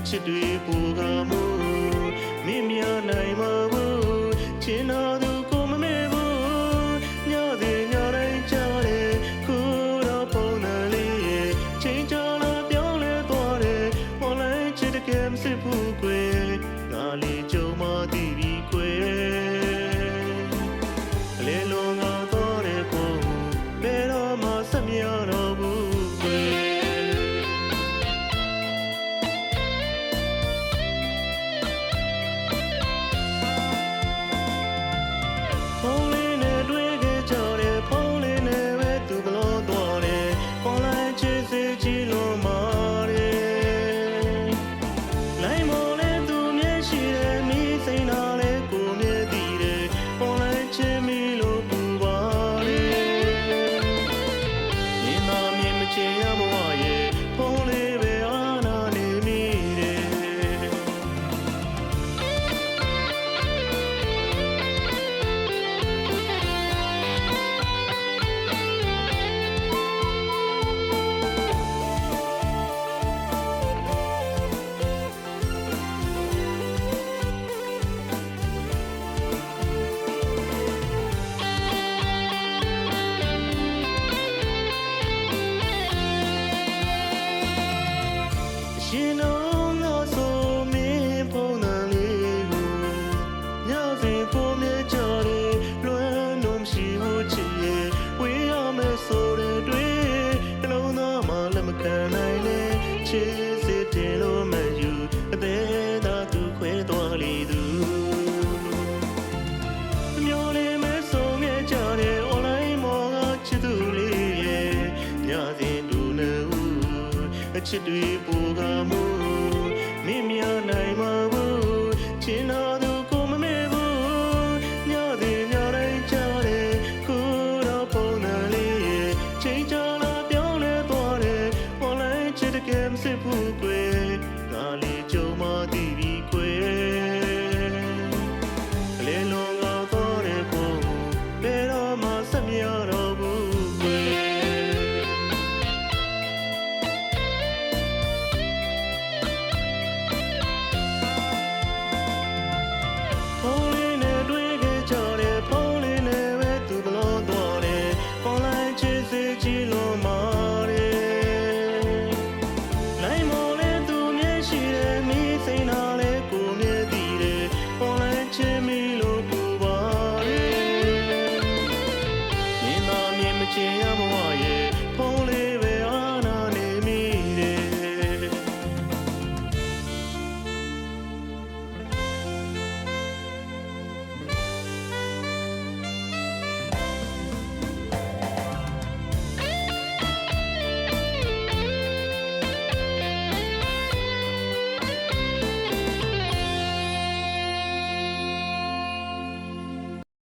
ချစ်တွေပူကမှုမင်းများနိုင်မဘူးချင်တော်သူကိုမမေ့ဘူးညစဉ်ညတိုင်းကြားတယ်ခုတော့ပုံနှလေးရဲ့ချိန်ချလာပြောင်းလဲသွားတယ် online ချစ်တဲ့ကဲမစစ်ဘူးကွယ်ငါလေးကြုံမသိပြီကွယ်အလဲလုံးငါတော့တဲ့ကိုဘယ်တော့မှဆက်မရတော့ဘူးကွယ်ရှင်တော်ငါဆိုမင်းပုံနှံလေးကိုညစဉ်ပုံမြဲကြတယ်လွမ်းလို့မရှိဘူးချစ်ရဲ့ဝေးရမယ်ဆိုတဲ့တွေ့နှလုံးသားမှာလက်မခံနိုင်နဲ့ချစ်စစ်တယ်လို့မယူအသေးသာသူခွဲသွားလေသူမျိုးလေးမဲဆိုမြဲကြတယ် online မော်ကချစ်သူလေးရဲ့ညစဉ်တူနေဦးအချစ်တွေပူကမှု